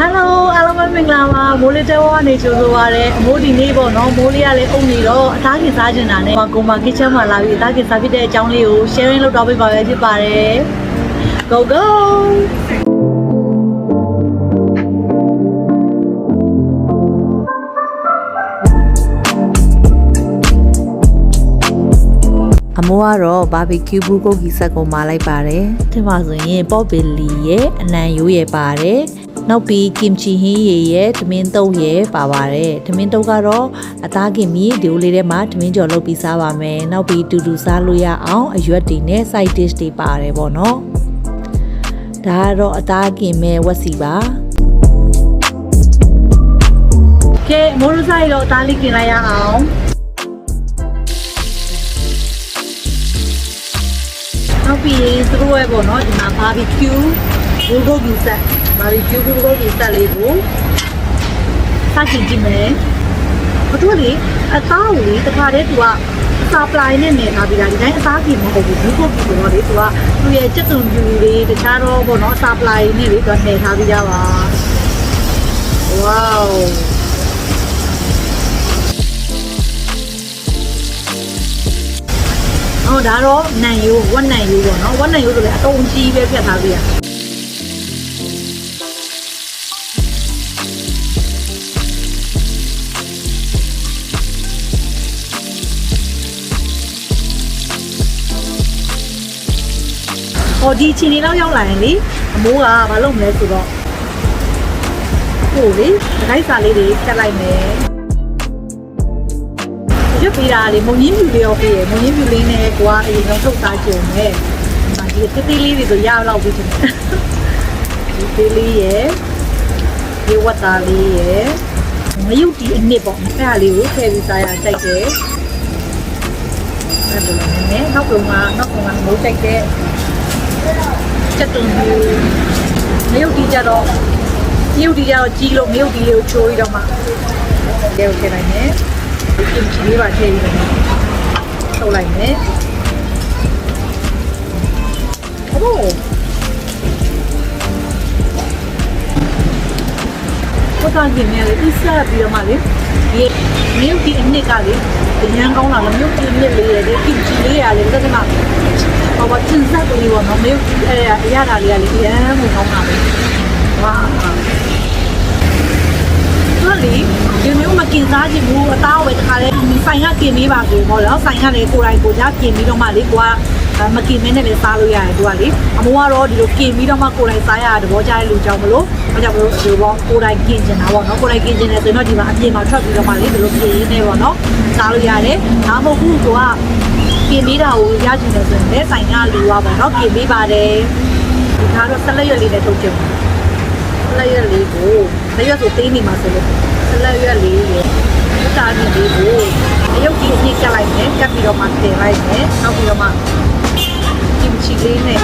Hello အားလုံးပဲမင်္ဂလာပါမိုးလေးတဲဝါနေကြိုဆိုပါရစေအမိုးဒီနေ့ပေါ့နော်မိုးလေးကလည်းအုံနေတော့အသားခင်စားချင်တာနဲ့ကိုမ kitchen မှာလာပြီးအသားခင်စားဖြစ်တဲ့အကြောင်းလေးကို sharing လုပ်တော့ပေးပါပဲဖြစ်ပါတယ် Go go အမိုးကတော့ဘာဘီကျူးဘူးကုတ်ကြီးဆက်ကိုမာလိုက်ပါတယ်။ဒီမှာဆိုရင်ပေါ့ပီလီရဲ့အနံရိုးရဲ့ပါတယ်။နောက်ပြီးကင်ချီဟင်းရည်ရဲ့ထမင်းတုပ်ရဲ့ပါပါတယ်။ထမင်းတုပ်ကတော့အသားကင်မီဒီယိုလေးထဲမှာထမင်းကြော်လုပ်ပြီးစားပါမယ်။နောက်ပြီးတူတူစားလို့ရအောင်အရွက်တွေနဲ့ side dish တွေပါတယ်ပေါ့နော်။ဒါကတော့အသားကင်မဲ့ဝက်စီပါ။ကဲမိုးရဆိုင်တော့အသားလေးกินလိုက်ရအောင်နောက်ပြီးသူတို့ရဲ့ပေါ့နော်ဒီမှာ barbecue ဘူးကုတ်ကြီးဆက် barbecue ဘူးကုတ်ကြီးဆက်လေးကိုစတင်ကြည့်မယ်ဘာလို့လဲအသားကိုလေတခါတည်းသူက supply နဲ့နေထားပြီးတာဒီတိုင်းအသားကြီးမဟုတ်ဘူးဘူးကုတ်ကြီးဆိုတော့လေသူကသူ့ရဲ့စက်သွန်ပြူလေးတခြားတော့ပေါ့နော် supply နဲ့လေသူနေထားပြီးကြပါ wowဟောဒါတော့နံရိုးဝက်နံရိုးပေါ့နော်ဝက်နံရိုးဆိုလည်းအတုံးကြီးပဲဖြတ်ထားပြရဟောဒီချင်းနေတော့ရောက်လာရင်လေအမိုးကမလုပ်မလဲဆိုတော့ဟိုလေဒိုက်စာလေးတွေဖြတ်လိုက်မယ်ရွတ်ပေးတာလေမုံရင်းပြူလေးရောပေးရမုံရင်းပြူလေးနဲ့ကိုကအရင်ဆုံးထုတ်သားကြုံမယ်ဒီတိတိလေးတွေဆိုရအောင်ပြီးချင်တယ်ဒီသေးလေးရယ်ဒီဝတ်သားလေးရယ်မယုတ်ဒီအနစ်ပေါ့အဲ့ဒါလေးကိုထည့်ပြီးစားရကြိုက်တယ်အဲ့ဒါလည်းနည်းနောက်ကမိုးကြိုက်တဲ့ချက်တုံးမယုတ်ဒီကြတော့ကြီးလို့မယုတ်ဒီလေးကိုချိုးပြီးတော့မှကဲကိုထည့်လိုက်မယ်ကင်ချီလေးပါထည့်ပြီးထုတ်လိုက်မယ်ဟိုဘာသာကျင်နေလေအစ်စားပြီးတော့မှလေဒီမြို့ဒီအနစ်ကလေရန်ကောင်းလာလို့မြို့ဒီအနစ်လေးရဲ့ကင်ချီလေးရလေတက်မှာဘာသင်စားလို့ရောနော်မြို့အဲ့အရာလေးကလေရန်ကိုကောင်းလာပဲဝါလေဒီမျိုးမกินစားချင်ဘူးအသားပဲတခါလဲဆိုင်ကกินပေးပါဆိုတော့နော်ဆိုင်ကလည်းကိုယ်တိုင်ကိုကြားกินပြီးတော့မှလေကိုကမกินမင်းနဲ့လည်းစားလို့ရတယ်သူကလေအမိုးကတော့ဒီလိုกินပြီးတော့မှကိုယ်တိုင်စားရတာသဘောကျတဲ့လူကြောင့်မလို့ဘာကြောင့်မလို့ဒီဘောကိုယ်တိုင်กินချင်တာပေါ့နော်ကိုယ်တိုင်กินချင်တယ်ဆိုတော့ဒီမှာအပြင်မှာထွက်ပြီးတော့မှလေဒီလိုกินရင်းနေပေါ့နော်စားလို့ရတယ်ဒါမှမဟုတ်ဘူးကိုကกินပေးတာကိုရချင်တယ်ဆိုရင်လည်းဆိုင်ကလူကပေါ့နော်กินပေးပါတယ်ဒီကတော့ဆက်လက်ရွက်လေးနဲ့ထုတ်ကြည့်ဆက်လက်ရွက်လေးကိုလက်ရွက်ဆိုသေးနေမှာဆိုလို့ဆက်လက်ရွက်လေးရယ်တားပြီးလေးကိုအယုတ်ကြီးအပြည့်ကပ်လိုက်မယ်ကပ်ပြီးတော့မှတင်လိုက်မယ်နောက်ပြီးတော့မှကင်ချီလေးနဲ့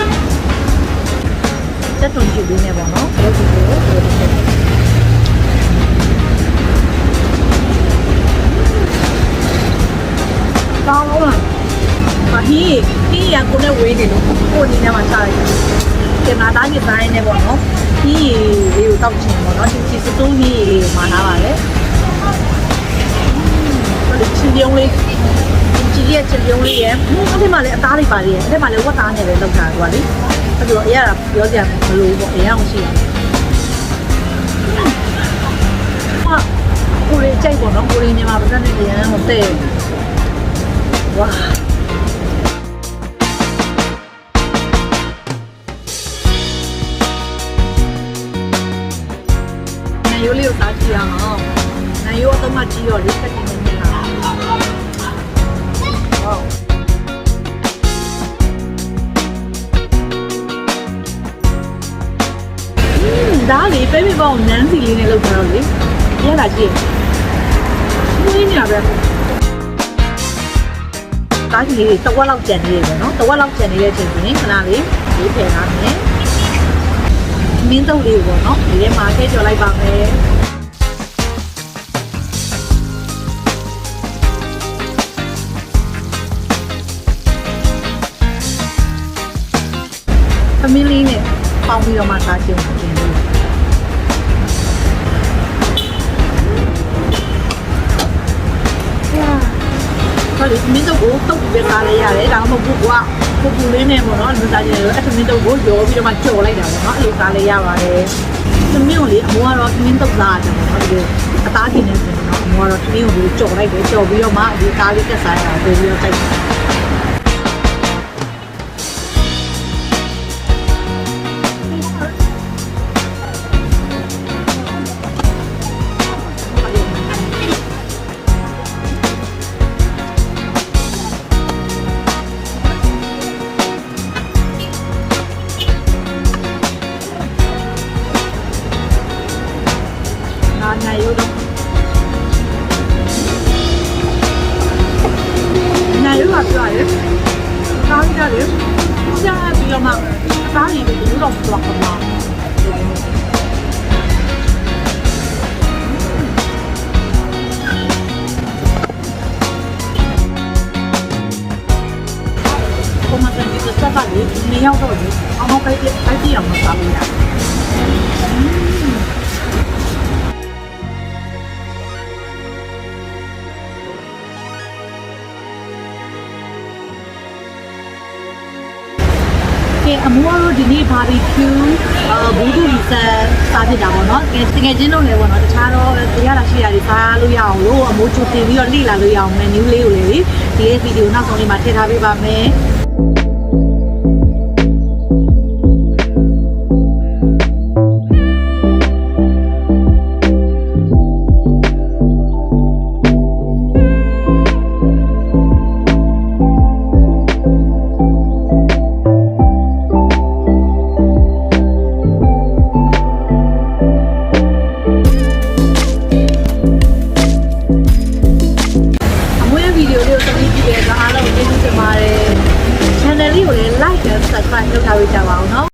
တက်သွန်ချီလေးနဲ့ပေါ့နော်အယုတ်ကြီးကိုဒီလိုထည့်ကောင်းလားမဟီးရကိုနဲ့ဝေးနေလို့ကိုနေနဲ့မှချလိုက်တယ်ကင်မရာသားကြီးတိုင်းနဲ့ပေါ့နော်ဒီလေးကိုတောက်ချင်ပေါ့နော်ဒီစတိုးကြီးလေးကိုမှာထားပါလေချင်းပြုံးလေးကြီးရဲ့ချင်းပြုံးလေးရဲ့အဲ့ဒီမှာလည်းအသားလေးပါလေးရဲ့အဲ့ဒီမှာလည်းဝတ်သားနဲ့ပဲလောက်တာကွာလေအဲ့တော့အရာပြောကြမလို့ပေါ့အရာမရှိဘူးဟာကိုလေးကြိုက်ပေါ့နော်ကိုလေးမြန်မာပတ်သက်တဲ့ရန်ဟိုတဲ့ဝါရိုးလေးကိုစားကြည့်ရအောင်။နိုင်ရိုးတော့မှကြည့်ရောလေးတက်တင်နေလား။ဟောဒါလေးပဲပေါ့နန်းစီလေးနဲ့လောက်ထားတော့လေ။ရလာကြည့်။မင်းညာပဲ။ကားကြီးလေးတဝက်လောက်ကျန်နေတယ်ပေါ့နော်။တဝက်လောက်ကျန်နေတဲ့အချိန်ကြီးခဏလေးရေးထည့်ထားမယ်။မင်းတုပ်လေးပေါ့နော်ဒီထဲမှာထည့်ကျော်လိုက်ပါမယ်သမီးလေးနဲ့ပေါင်းပြီးတော့မှစားကြည့်အောင် တော့ဒီမင်းတို့ကိုတုတ်ပြီးစားလိုက်ရတယ်ဒါမှမဟုတ်ကိုပူလေးနဲ့ပေါ့နော်လူသားချင်းတွေအဲ့မင်းတို့ကိုရောပြီးတော့မှကြော်လိုက်တာပေါ့နော်အဲ့လိုစားလိုက်ရပါတယ်သမီးကိုလေအမိုးကတော့သမင်းတုတ်စားတယ်ပေါ့နော်ဒီအသားချင်းနဲ့ဆိုရင်တော့အမိုးကတော့သမင်းကိုကြော်လိုက်တယ်ကြော်ပြီးတော့မှဒီကားလေးတက်စားရတာပို့ပြီးတော့တိုက်တယ်နိုင်ရုပ်တော့နိုင်ရုပ်ကပြောရတယ်ကားကြီးရတယ်ကြားပြီးတော့မှကားကြီးပဲဒီလိုတော့ပြောခမှာကိုမတန်ဒီစက်ပါလေနေရောက်တော့ဒီအောင်ခိုက်တဲ့အဲ့ဒီအောင်မစားလို့ရတယ်အမိုးကတော့ဒီနေ့ barbecue ဘူးဒူရီဆက်စားဖြစ်တာပေါ့နော်တကယ်ချင်းတော့လည်းပေါ့နော်တခြားတော့တရားလာရှိတာတွေစားလို့ရအောင်လို့အမိုးချိုတင်ပြီးတော့လိလာလို့ရအောင် menu လေးကိုလေဒီရဲ့ဗီဒီယိုနောက်ဆုံးလေးမှာထည့်ထားပေးပါမယ်ဗီဒီယိုလေးကိုသမီးကြည့်တဲ့အခါအားလုံးကျေးဇူးတင်ပါတယ် channel လေးကိုလည်း like and subscribe လုပ်ထားပေးကြပါဦးနော်